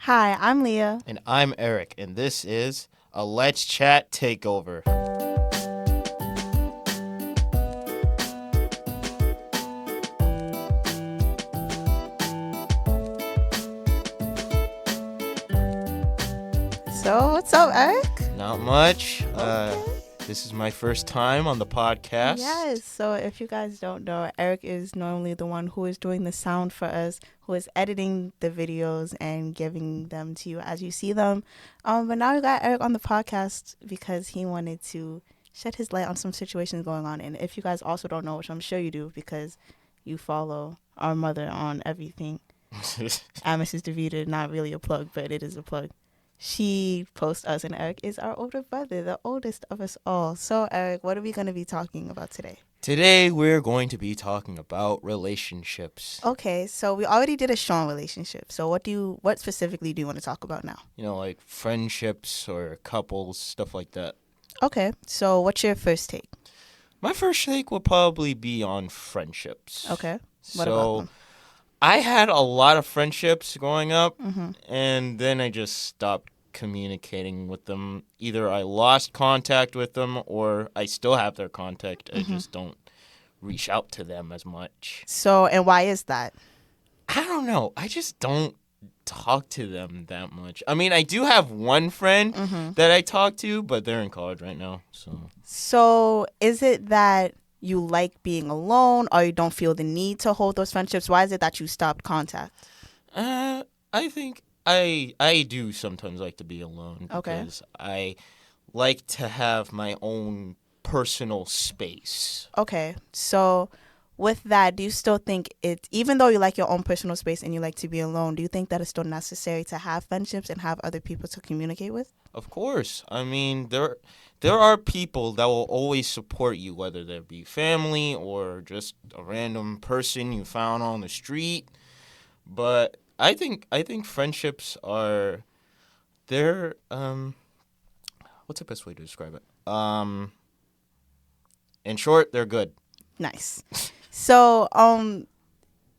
Hi, I'm Leah. And I'm Eric, and this is a Let's Chat Takeover. So, what's up, Eric? Not much. Okay. This is my first time on the podcast. Yes, so if you guys don't know, Eric is normally the one who is doing the sound for us, who is editing the videos and giving them to you as you see them. But now we got Eric on the podcast because he wanted to shed his light on some situations going on. And if you guys also don't know, which I'm sure you do because you follow our mother on everything, at Mrs. Deveter, not really a plug, but it is a plug. She posts us, and Eric is our older brother, the oldest of us all. So, Eric, what are we going to be talking about today? Today we're going to be talking about relationships. Okay, so we already did a show on relationships. So what specifically do you want to talk about now? You know, like friendships or couples, stuff like that. Okay, so what's your first take? My first take will probably be on friendships. Okay, what about them? I had a lot of friendships growing up, Mm-hmm. and then I just stopped communicating with them. Either I lost contact with them, or I still have their contact. I just don't reach out to them as much. So, and why is that? I don't know. I just don't talk to them that much. I mean, I do have one friend that I talk to, but they're in college right now. So, is it that you like being alone, or you don't feel the need to hold those friendships? Why is it that you stopped contact? I think I do sometimes like to be alone because I like to have my own personal space. Okay, so with that, do you still think it's, even though you like your own personal space and you like to be alone, do you think that it's still necessary to have friendships and have other people to communicate with? Of course. I mean, there are people that will always support you, whether they be family or just a random person you found on the street. But I think friendships are they're what's the best way to describe it? In short, they're good. Nice. So,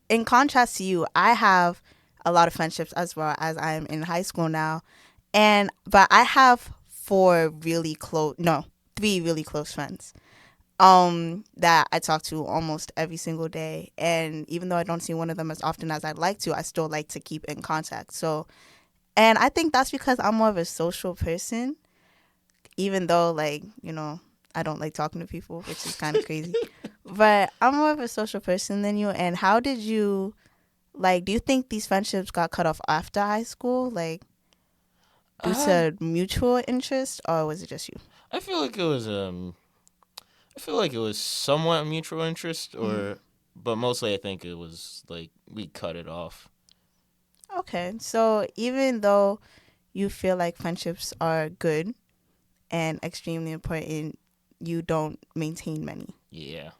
in contrast to you, I have a lot of friendships as well as I am in high school now. But I have three really close friends that I talk to almost every single day. And even though I don't see one of them as often as I'd like to, I still like to keep in contact. So, and I think that's because I'm more of a social person, even though, like, I don't like talking to people, which is kind of crazy. But I'm more of a social person than you. And how did you, do you think these friendships got cut off after high school? Like, due to mutual interest, or was it just you? I feel like it was somewhat mutual interest, but mostly I think it was like we cut it off. Okay, so even though you feel like friendships are good and extremely important, you don't maintain many. Yeah.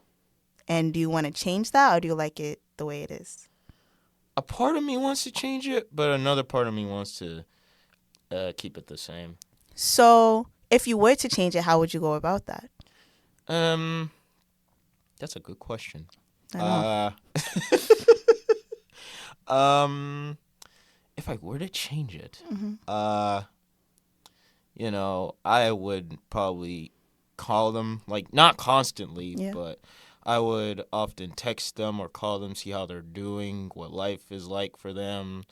And do you want to change that, or do you like it the way it is? A part of me wants to change it, but another part of me wants to keep it the same. So, if you were to change it, how would you go about that? That's a good question. I know. If I were to change it, I would probably call them, like, not constantly, but I would often text them or call them, see how they're doing, what life is like for them.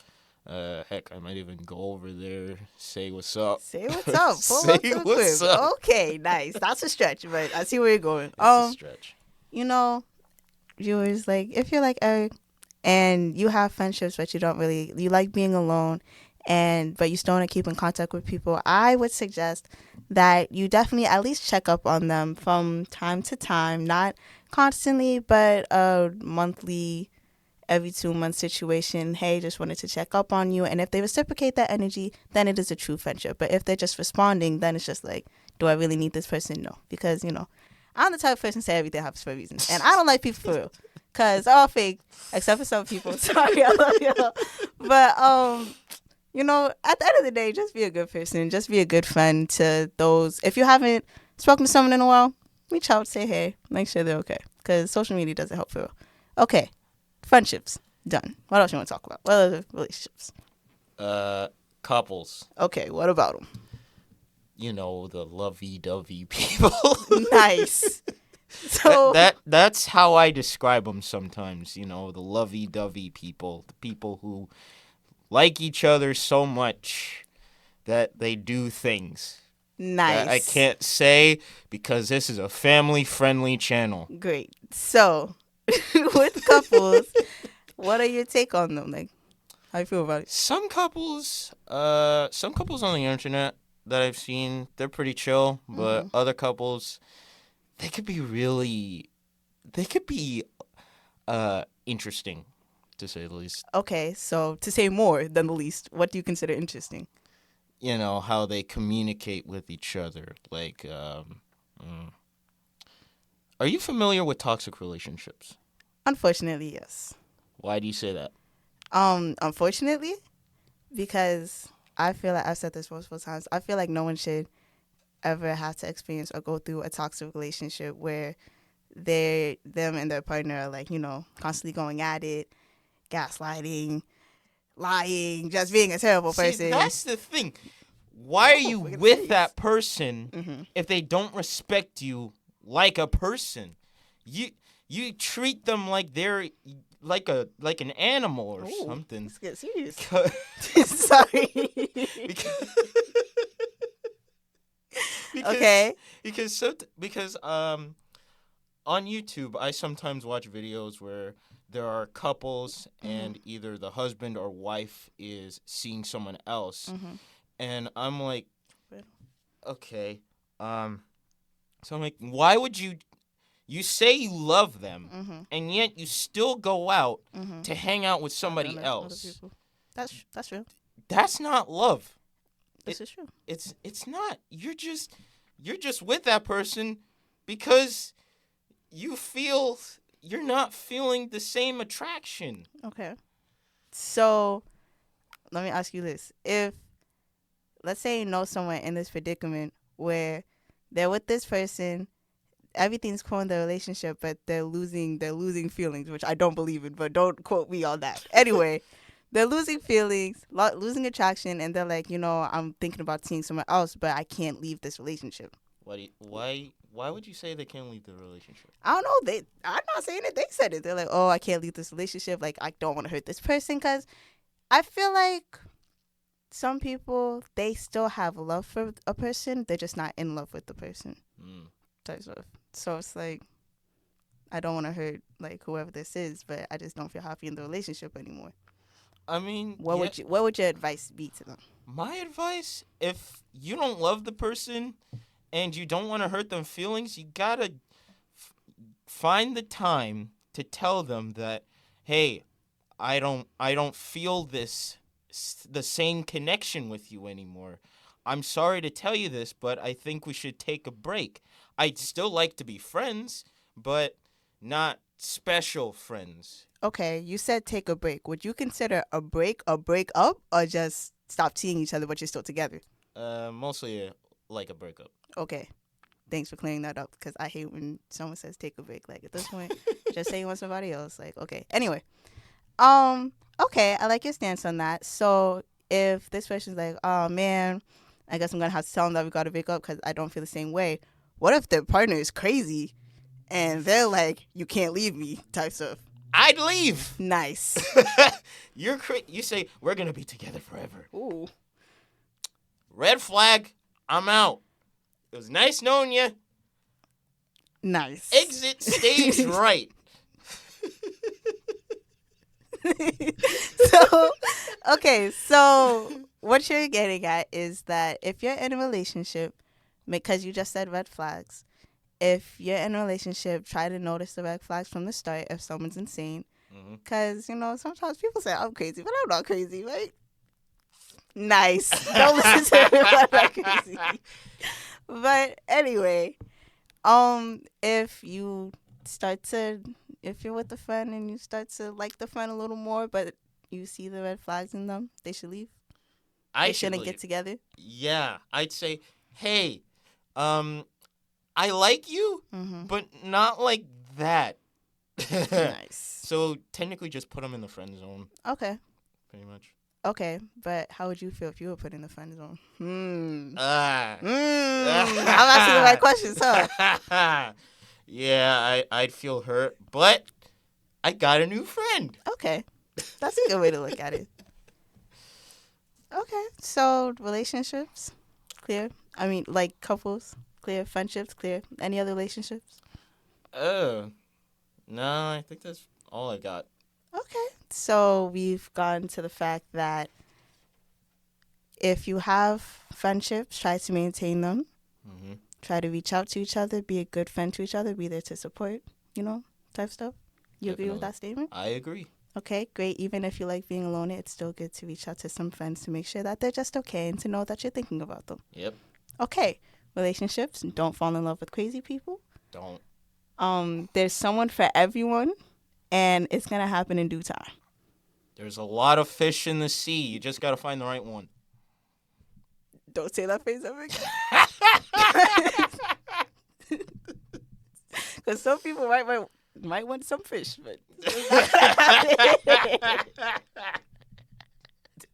Heck, I might even go over there, say what's up. Say what's up. Say what's up. Okay, nice. That's a stretch, but I see where you're going. It's a stretch. Viewers, like, if you're like Eric and you have friendships but you like being alone, but you still want to keep in contact with people, I would suggest that you definitely at least check up on them from time to time, not constantly, but monthly, every 2 month situation. Hey, just wanted to check up on you. And if they reciprocate that energy, then it is a true friendship. But if they're just responding, then it's just like, do I really need this person? No, because I'm the type of person to say everything happens for a reason, and I don't like people for real, cause they're all fake, except for some people. Sorry, I love y'all, but at the end of the day, just be a good person, just be a good friend to those. If you haven't spoken to someone in a while, reach out, say hey, make sure they're okay, cause social media doesn't help for real. Okay. Friendships, done. What else you want to talk about? What other relationships? couples. Okay, what about them? You know, the lovey-dovey people. Nice. So That's how I describe them sometimes. You know, the lovey-dovey people, the people who like each other so much that they do things that I nice. can't say because this is a family-friendly channel. Great. So with couples, what are your take on them? Like, how you feel about it? Some couples on the internet that I've seen, they're pretty chill, but other couples, they could be interesting, to say the least. Okay, so to say more than the least, what do you consider interesting? You know, how they communicate with each other. Like, are you familiar with toxic relationships? Unfortunately, yes. Why do you say that? Unfortunately, because I feel like I've said this multiple times. I feel like no one should ever have to experience or go through a toxic relationship where them and their partner are like, constantly going at it, gaslighting, lying, just being a terrible person. See, that's the thing. Why are you with that person if they don't respect you like a person? You treat them like they're like an animal or something. Let's get serious. Sorry. Okay. Because on YouTube I sometimes watch videos where there are couples and either the husband or wife is seeing someone else, and I'm like, okay, so I'm like, why would you say you love them and yet you still go out to hang out with somebody else? That's true. That's not love. This is true. It's not. You're just with that person because you feel you're not feeling the same attraction. Okay. So let me ask you this. If, let's say you know someone in this predicament where they're with this person, everything's cool in their relationship, but they're losing feelings, which I don't believe in, but don't quote me on that. Anyway, they're losing feelings, losing attraction, and they're like, I'm thinking about seeing someone else, but I can't leave this relationship. Why would you say they can't leave the relationship? I don't know. I'm not saying it. They said it. They're like, oh, I can't leave this relationship. Like, I don't want to hurt this person, because I feel like some people, they still have love for a person. They're just not in love with the person. Type stuff. So it's like, I don't want to hurt like whoever this is, but I just don't feel happy in the relationship anymore. I mean, what would your advice be to them? My advice, if you don't love the person and you don't want to hurt them feelings, you gotta find the time to tell them that, hey, I don't feel the same connection with you anymore. I'm sorry to tell you this, but I think we should take a break. I'd still like to be friends, but not special friends. Okay, you said take a break. Would you consider a break up, or just stop seeing each other but you're still together? Mostly like a breakup. Okay. Thanks for clearing that up, because I hate when someone says take a break. Like, at this point, just say you want somebody else. Like, okay. Anyway. Okay, I like your stance on that. So if this person's like, oh man, I guess I'm gonna have to tell them that we gotta break up because I don't feel the same way. What if their partner is crazy and they're like, you can't leave me type stuff? I'd leave. Nice. You say we're gonna be together forever. Ooh. Red flag. I'm out. It was nice knowing you. Nice. Exit stage right. So what you're getting at is that if you're in a relationship, because you just said red flags, if you're in a relationship, try to notice the red flags from the start if someone's insane. Because, sometimes people say I'm crazy, but I'm not crazy, right? Nice. Don't listen to me when I'm crazy. But anyway, if you're with a friend and you start to like the friend a little more, but you see the red flags in them, they should leave. They shouldn't get together. Yeah, I'd say, hey, I like you, but not like that. Nice. So technically, just put them in the friend zone. Okay. Pretty much. Okay, but how would you feel if you were put in the friend zone? I'm Ah. asking the right questions, huh? Yeah, I'd feel hurt, but I got a new friend. Okay, that's a good way to look at it. Okay, so relationships, clear. I mean, like couples, clear. Friendships, clear. Any other relationships? Oh, no, I think that's all I got. Okay, so we've gone to the fact that if you have friendships, try to maintain them. Hmm. Try to reach out to each other, be a good friend to each other, be there to support, type stuff. You agree with Definitely. that statement? I agree. Okay, great. Even if you like being alone, it's still good to reach out to some friends to make sure that they're just okay and to know that you're thinking about them. Yep. Okay, relationships, don't fall in love with crazy people. Don't. There's someone for everyone, and it's gonna happen in due time. There's a lot of fish in the sea. You just got to find the right one. Don't say that phrase ever again. Because some people might want some fish, but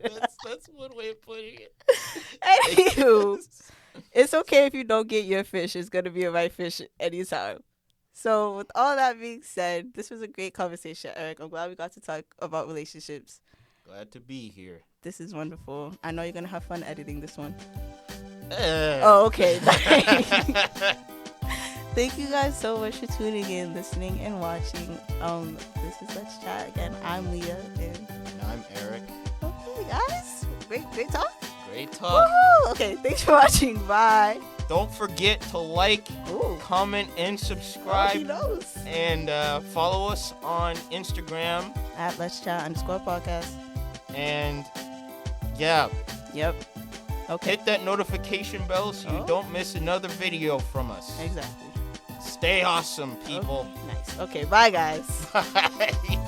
That's one way of putting it. anywho, it's okay if you don't get your fish. It's gonna be a right fish anytime. So with all that being said, this was a great conversation, Eric. I'm glad we got to talk about relationships. Glad to be here. This is wonderful. I know you're gonna have fun editing this one. Eh. Oh, okay. Thank you guys so much for tuning in, listening, and watching. This is Let's Chat again. I'm Leah, and I'm Eric. okay, guys, great talk. Great talk. Woohoo! Okay, thanks for watching. Bye. Don't forget to like, Ooh. comment, and Oh, he subscribe. knows. And follow us on Instagram. At Let's Chat _podcast. And yeah, Yep. Okay. hit that notification bell so you Oh. don't miss another video from us. Exactly. Stay awesome, people. Okay, nice. Okay, bye, guys. Bye.